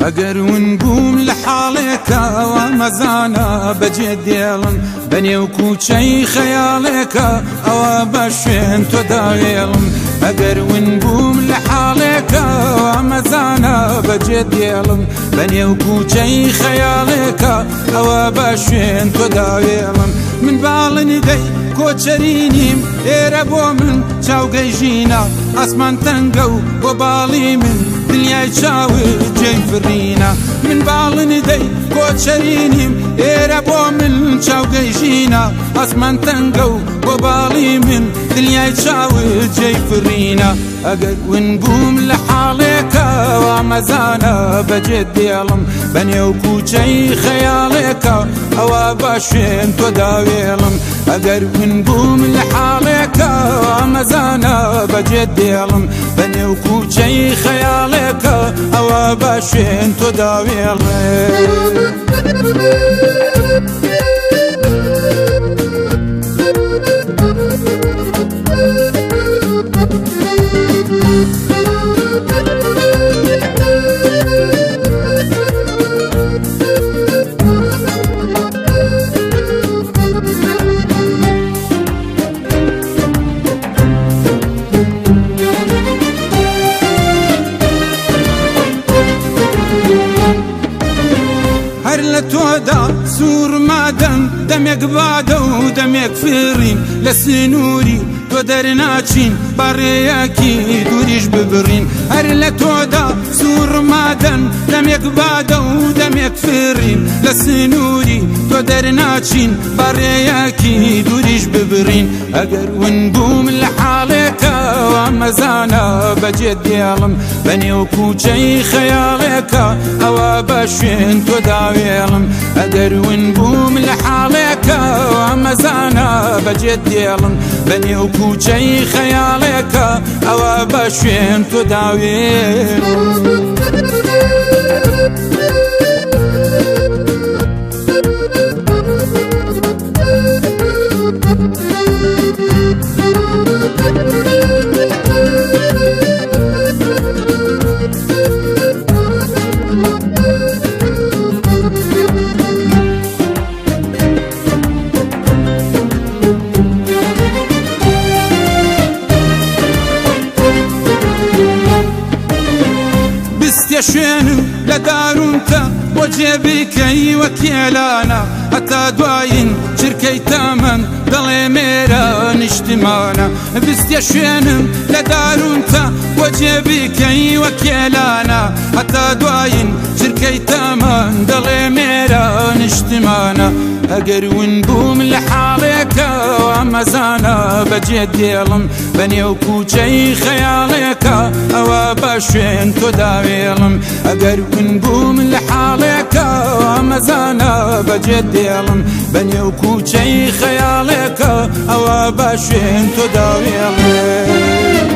ئەگەر ون بووم لە حاڵێکەوە مەزانە بەجێ دێڵم بەنێو کوچەی خەیاڵێکە ئەوە بە شوێن تۆدا وێڵم ئەگەر ون بووم لە حاڵێکەوە مەزانە بەجێ دێڵم بەنێو کوچەی خەیاڵێکە ئەوە بە شوێن تۆدا وێڵم من باڵنی دەی کۆچەرینیم ئێرە بۆ من چاوگەیژینە ئاسمان تەنگە و بۆ باڵی من دنیای چاوت جێی فرینە من باڵنی دەی کۆچەرینیم ئێرە بۆ من چاوگەیژینە ئاسمان تەنگە و بۆ باڵی من دنیای چاوت جێی فرینە ئەگەر ون بووم لە حاڵێکەوە مەزانە بەجێ دێڵم بەنێو کوچەی خەیاڵێکە ئەوە بە شوێن تۆدا وێڵم ئەگەر ون بووم لە حاڵێکەوە مەزانە بەجێ دێڵم بەنێو کوچەی خەیاڵێکە ئەوە بە شوێن تۆدا وێڵم هەر لە تۆدا سوورمادەم دەمێک بادە و دەمێک فرین لە سنووری تۆ دەرناچین بەڕێیەکی دووریش ببڕین هەر لە تۆدا سوورمادەم دەمێک بادە و دەمێک فرین لە سنووری تۆ دەرناچین بەڕێیەکی دووریش ببڕین ئەگەر ون بووم لە حاڵێکەوە مەزانە بەجێ دێڵم بەنێو کوچەی خەیاڵێکە ئەوە بە شوێن تۆدا وێڵم ئەگەر ون بووم لە حاڵێکەوە مەزانە بەجێ دێڵم بەنێو کوچەی خەیاڵێکە ئەوە بە شوێن تۆدا وێڵم شوێنم لە داروونتە بۆ جێبیکەی وەکێلانە هەتا دوایین چرکەی تەمەن دەڵێ مێرە نیشتمانە بیستە شوێنم لە داروونتە بۆ جێبیکەی وەکێلانە هەتا دوایین چرکەی تەمەن دەڵێ مێرە نیشتمانە ئەگەر ون بووم لە حاڵێکەوە مەزانە بەجێ دێڵم بەنێو کوچەی خەیاڵێکە ئەوە بە شوێن تۆدا وێڵم ئەگەر ون بووم لە حاڵێکەوە مەزانە بەجێ دێڵم بەنێو کوچەی خەیاڵێکە ئەوە بە شوێن تۆدا وێڵم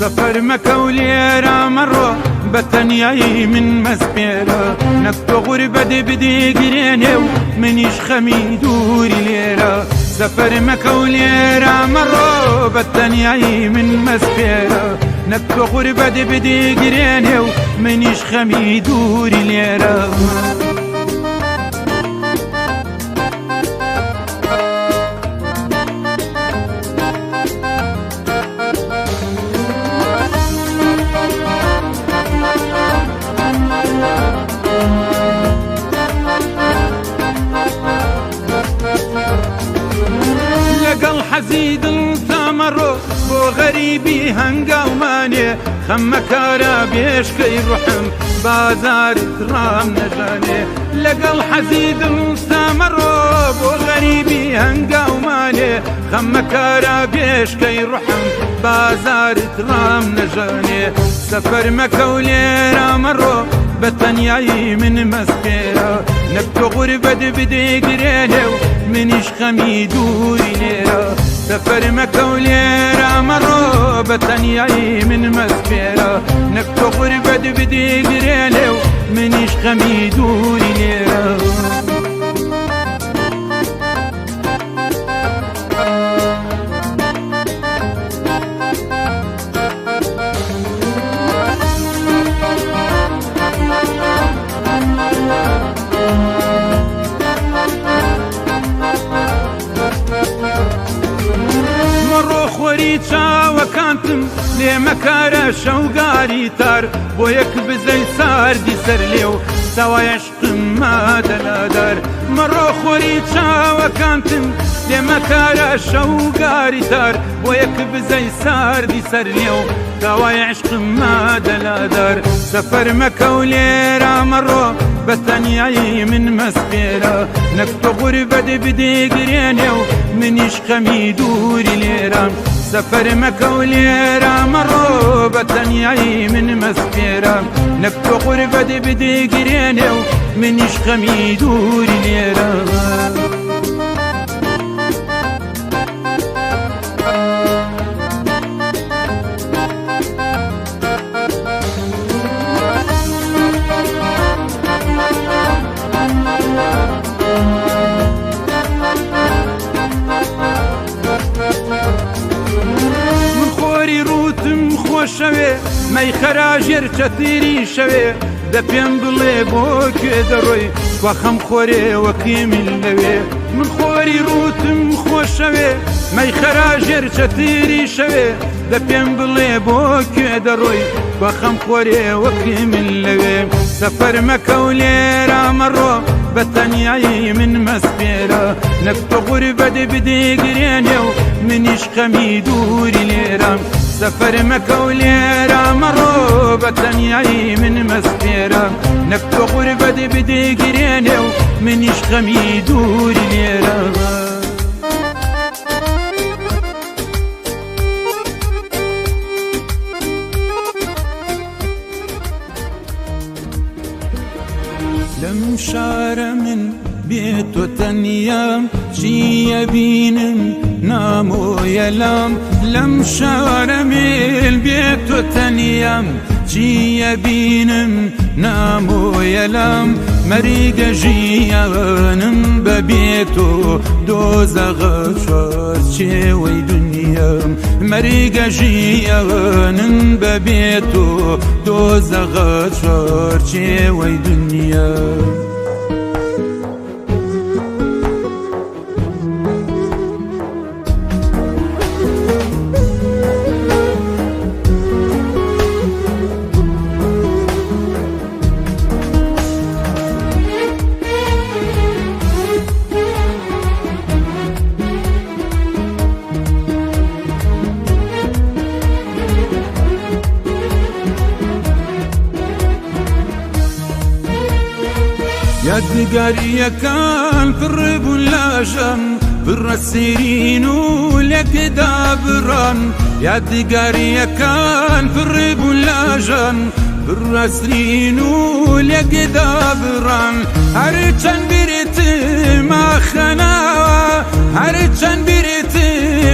سەفەر مەکە و لێرە مەڕۆ بەتەنیایی من مەسپێرە نەک تۆ غوربەت بدیگرێنێ و منیش خەمی دووری لێرە سەفەر مەکە و لێرە مەڕۆ بەتەنیایی من مەسپێرە نەک تۆ غوربەت بدیگرێنێ و منیش خەمی دووری لێرە لەگەڵ حەزی دڵتا مەڕۆ بۆ غەریبی هەنگاومانێ خەممەکارە بێشکەی ڕوحم بازارت ڕام نەژانێ لەگەڵ حەزی دڵتا مەڕۆ بۆ غەریبی هەنگاومانێ خەممەکارە بێشکەی ڕوحم بازارت ڕام نەژانێ سەفەر مەکە و لێرە مەڕۆ بەتەنیایی من مەسپێرە نەک تۆ غوربەت بدیگرێنێ و منیش خەمی دووری لێرە سەفەر مەکە و لێرە مەڕۆ بەتەنیایی من مەسپێرە نكتو غربة بدي قريلو منيش خميدوري ليرا وكانتم لي مكارة شوقاري تار بويك بزي ساردي سرليو سوا يشق ما دلادار مرو خوريتشا وكانتم لي مكارة شوقاري تار بويك بزي ساردي سرليو سوا يشق ما دلادار سفر مكوليرا مرو بتنياي من مسبيرا نكتو غربة بدي قرينيو منيش خميدوري ليرا سفر مكوليرا مرو بتنياي من مسبيرا نكتو غربة بدي قرينيو منيش خميدوري ليرا شوي ماي خراجر كثيري شوي دبين بلي بوك دروي وخم خوري وكيم اللوي من خوري روتم خوشوي ماي خراجر كثيري شوي دبين بلي بوك دروي وخم خوري وكيم اللوي سفر مكوليرا مرو بتنياي من مسبيرا نكتو غربة بدي قرينيو منيش خميدوري ليرا سفر مكوليرا مرو بتنياي من مسبيرا نكتو غربة بدي قرينيو منيش خميدوري ليرا لم شار من بيت وتنيام جي بينم نامو يلام لم شار من بيت وتنيام جي بينم نامو يلام مريق جيانم ببيتو دوزغ شوشي ويدنيا مريق جيانم ببيتو دوزغ شوشي ويدنيا يدقاري كان في الرب واللاجن في الرسيرين ولك دابران يدقاري كان في الرب واللاجن في الرسيرين ولك دابران هرچن بريت ما خناوا هرچن بريت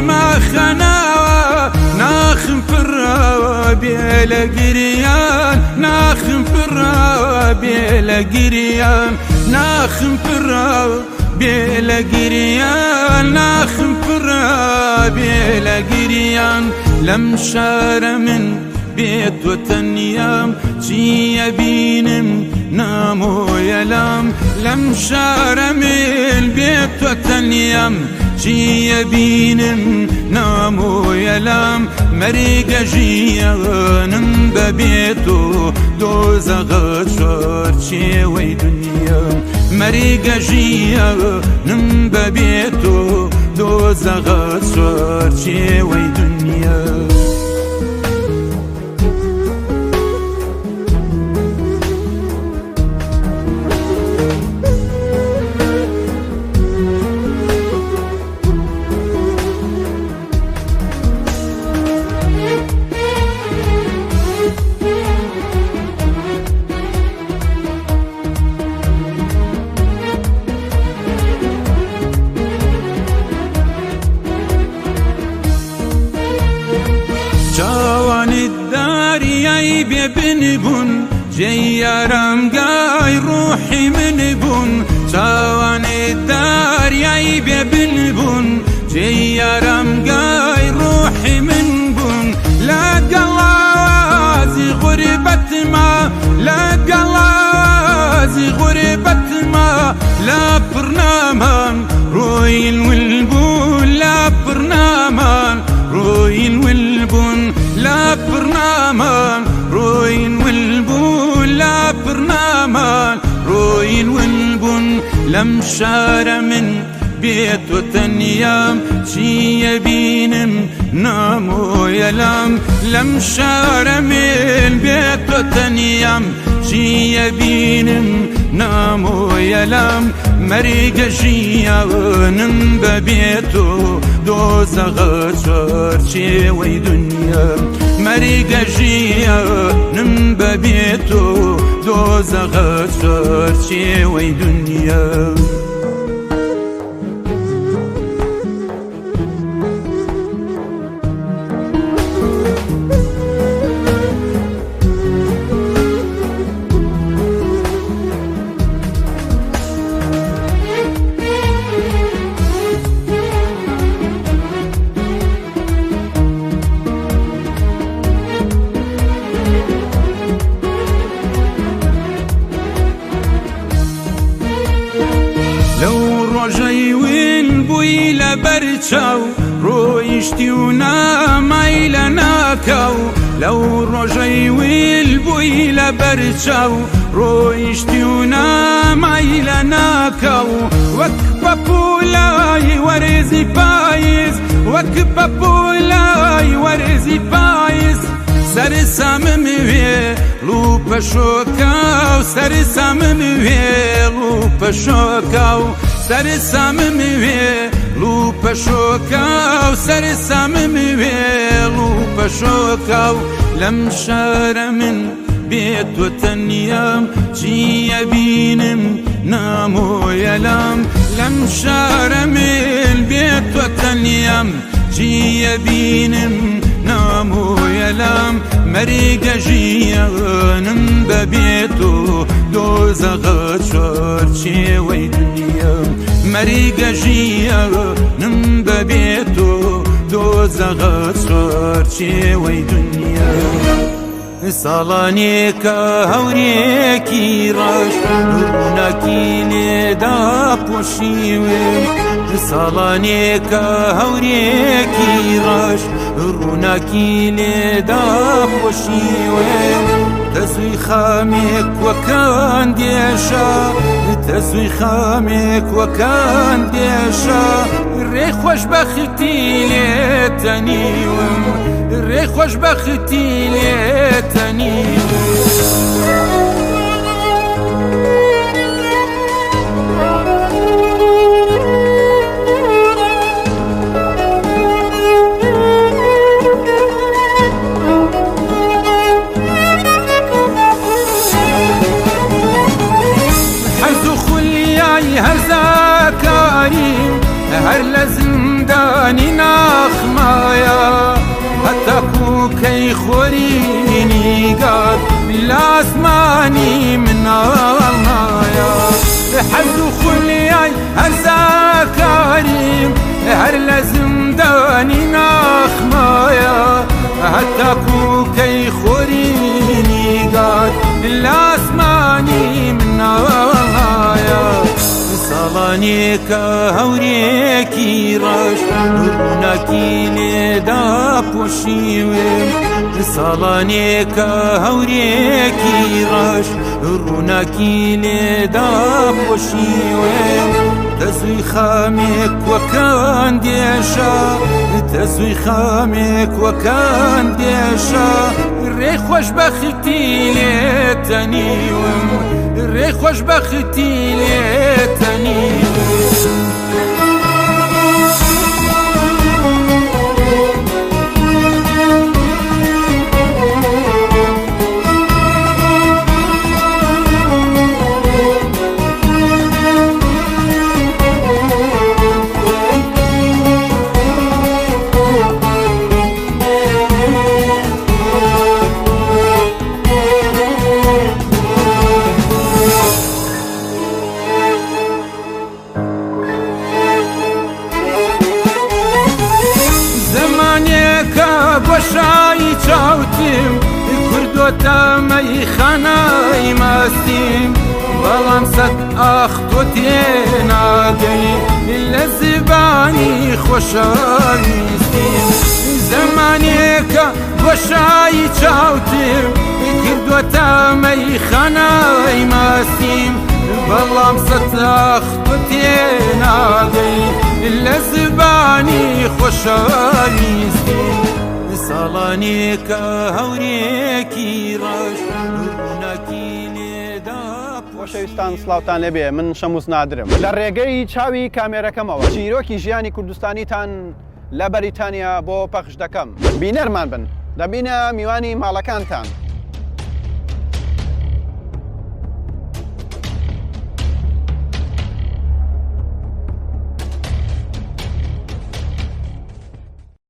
ما خناوا ناخم في الرابع لقريان ناخم في الرابع لقريان ناخم في الرابع لقريان ناخم في الرابع لقريان لم شار من بيت وتنيام جي بينم نامو يلام لم شار من بيت وتنيام جي بينم نامو يلام مريق جيانم ببيتو دوزغ شورشي ويدنيا مريق جيانم ببيتو دوزغ شورشي ويدنيا دارياي ببن بون جيارم قاي روحي من بون شوان دارياي ببن بون جيارم قاي روحي من بون لا قلازي غربت ما لا قلازي غربت ما لا برنامج روين والبون لا برنامج روين والبون لا برنامج روين والبون لا برنامج روين والبون لم شار من بيت وتنيام شي يبينم نامو يلام لم شار من بيت وتنيام شي يبينم نامو يلام مريق جيانم ببيتو دوزغ شي وي دنيا مريق جيانم ببيتو دوزغ شي وي دنيا ڕۆژەی وین بووی لە بەرچاو ڕۆیشتی و نامای لە ناکەو لەو ڕۆژەی ویل بووی لە بەرچاو ڕۆیشتی و نامای لە ناکەو وەک بە پوولای وەرزی پاییز وەک بە پوولای وەرزی پاییز سەر سامم وێ لوپە شۆکاو سەر سامم وێ لوپە شۆکاو سەر سامم وێ لوپە شۆکاو سەر سامم وێ لوپە شۆکاو لەم شارە من بێت و تەنیام چیە بینم نامۆیەلام لەم شارە من بێت و تەنیام چیە بینم نامۆیەلام مەریگە ژیانم بەبێت و دۆزەغە چۆرچێوەی دنیا مەریگە ژیانم بەبێت و دۆزەغە چۆرچێوەی دنیا ساڵانێکە هەورێکی ڕەش ڕووناکی لێدا پۆشیوێ ساڵانێکە هەورێکی ڕەش ڕووناکی لێدا پۆشیوێ دەزووی خامێک وەکان دێشە دەزووی خامێک وەکان دێشە ڕێ خۆشبەختی لێتەنیوم ڕێ خۆشبەختی لێتەنیوم هەرزاکاریم هەر لە زندانی ناخمایە هەتا کوکەی خۆرینی گات لە ئاسمانی مناڵایە حەز و خولیای هەرزاکاریم هەر لە زندانی ناخمایە هەتا کوکەی خۆرینی گات لە ئاسمانی مناڵایە ساڵانێکە هەورێکی ڕەش ڕووناکی لێدا پۆشیوێ ساڵانێکە هەورێکی ڕەش ڕووناکی لێدا پۆشیوێ دەزووی خامێک وەکان دێشە دەزووی خامێک وەکان دێشە ڕێ خۆشبەختی لێتەنیوم ڕێ خۆشبەختی لێتەنیوم کردوتە مەیخانەی ماستیم بەڵام سەد ئاخ تۆ تێناگەی لە زیبانی خۆشەویستیم زەمانێکە بۆشایی چاوتر کردوتە مەیخانەی ماستیم بەڵام سەد ئاخ تۆ تێناگەی لە زیبانی خۆشەویستیم ساڵانێکە هەورێکی ڕەش ڕووناکی لێدا خۆشەویستان سڵاوتان لێبێ من شەموس نادرم لە ڕێگەی چاوی کامێرەکەمەوە چیرۆکی ژیانی کوردستانیتان لە بەریتانیا بۆ پەخش دەکەم بینەرمان بن دەبینە میوانی ماڵەکانتان